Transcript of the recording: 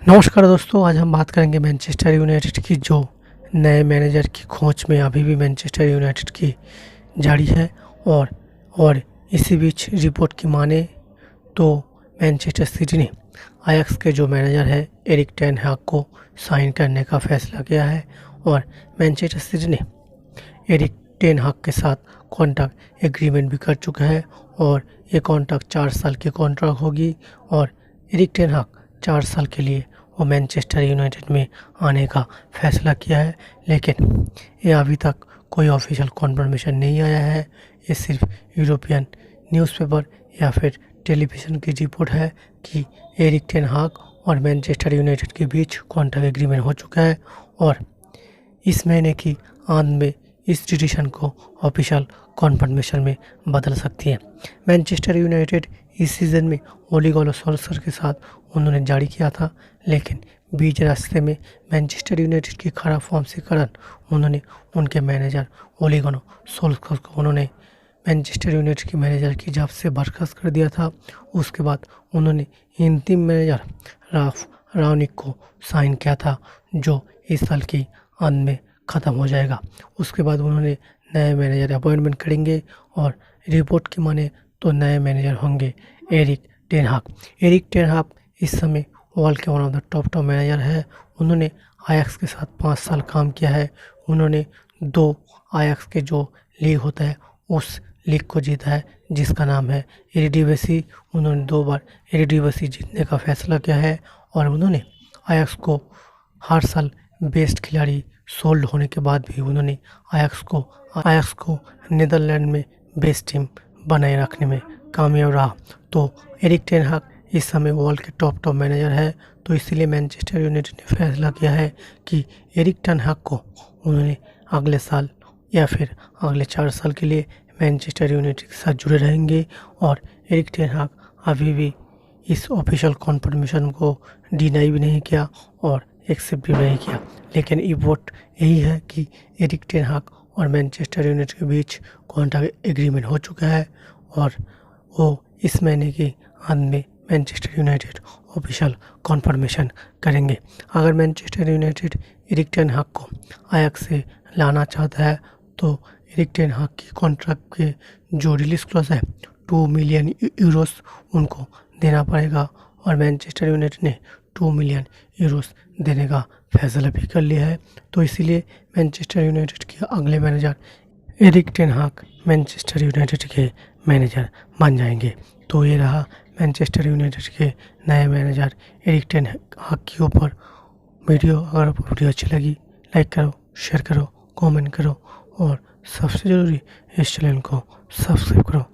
नमस्कार दोस्तों, आज हम बात करेंगे मैनचेस्टर यूनाइटेड की जो नए मैनेजर की खोज में अभी भी मैनचेस्टर यूनाइटेड की जारी है। और इसी बीच रिपोर्ट की माने तो मैनचेस्टर सिटी ने आयक्स के जो मैनेजर है एरिक टेन हाग को साइन करने का फैसला किया है। और मैनचेस्टर सिटी ने एरिक टेन हाग के साथ कॉन्ट्रैक्ट एग्रीमेंट भी कर चुका है और ये कॉन्ट्रैक्ट 4 साल की कॉन्ट्रैक्ट होगी। और एरिक टेन हाग 4 साल के लिए वो मैनचेस्टर यूनाइटेड में आने का फैसला किया है, लेकिन ये अभी तक कोई ऑफिशियल कॉन्फर्मेशन नहीं आया है। ये सिर्फ यूरोपियन न्यूज़पेपर या फिर टेलीविज़न की रिपोर्ट है कि एरिक टेन हाग और मैनचेस्टर यूनाइटेड के बीच कॉन्ट्रैक्ट एग्रीमेंट हो चुका है और इस महीने की अंत में इस डिसीजन को ऑफिशियल कॉन्फर्मेशन में बदल सकती है। मैनचेस्टर यूनाइटेड इस सीज़न में ओले गुनर सोल्शर के साथ उन्होंने जारी किया था, लेकिन बीच रास्ते में मैनचेस्टर यूनाइटेड की खराब फॉर्म के कारण उन्होंने उनके मैनेजर ओले गुनर सोल्शर को उन्होंने मैनचेस्टर यूनाइटेड के मैनेजर की जॉब से बर्खास्त कर दिया था। उसके बाद उन्होंने अंतिम मैनेजर राल्फ रानिक को साइन किया था, जो इस साल की अंत में ख़त्म हो जाएगा। उसके बाद उन्होंने नए मैनेजर अपॉइंटमेंट करेंगे और रिपोर्ट की माने तो नए मैनेजर होंगे एरिक टेन हाग। एरिक टेन हाग इस समय वर्ल्ड के one of the top manager है। उन्होंने आयक्स के साथ 5 साल काम किया है। उन्होंने 2 आयक्स के जो लीग होता है उस लीग को जीता है, जिसका नाम है एरिडीवीसी। उन्होंने 2 बार एरिडीवीसी जीतने का फैसला किया है और उन्होंने आयक्स को हर साल बेस्ट खिलाड़ी सोल्ड होने के बाद भी उन्होंने आयक्स को नीदरलैंड में बेस्ट टीम बनाए रखने में कामयाब रहा। तो एरिक टेन हाग इस समय वर्ल्ड के टॉप मैनेजर है, तो इसीलिए मैनचेस्टर यूनाइटेड ने फैसला किया है कि एरिक टेन हाग को उन्होंने अगले साल या फिर अगले 4 साल के लिए मैनचेस्टर यूनाइटेड के साथ जुड़े रहेंगे। और एरिक टेन हाग अभी भी इस ऑफिशियल कॉन्फर्मेशन को डिनाई भी नहीं किया और एक्सेप्ट भी नहीं किया, लेकिन रिपोर्ट यही है कि एरिक टेन हाग और मैनचेस्टर यूनाइटेड के बीच कॉन्ट्रैक्ट एग्रीमेंट हो चुका है और वो इस महीने के अंत में मैनचेस्टर यूनाइटेड ऑफिशियल कॉन्फर्मेशन करेंगे। अगर मैनचेस्टर यूनाइटेड एरिक टेन हाग को आयक्स से लाना चाहता है तो एरिक टेन हाग की कॉन्ट्रैक्ट के जो रिलीज क्लॉज है 2 मिलियन यूरोस उनको देना पड़ेगा और मैनचेस्टर यूनाइटेड ने 2 मिलियन यूरोस देने का फैसला भी कर लिया है। तो इसीलिए मैनचेस्टर यूनाइटेड के अगले मैनेजर एरिक टेन हाग मैनचेस्टर यूनाइटेड के मैनेजर बन जाएंगे। तो ये रहा मैनचेस्टर यूनाइटेड के नए मैनेजर एरिक टेन हाग के ऊपर वीडियो। अगर आपको वीडियो अच्छी लगी लाइक करो, शेयर करो, कमेंट करो और सबसे ज़रूरी इस चैनल को सब्सक्राइब करो।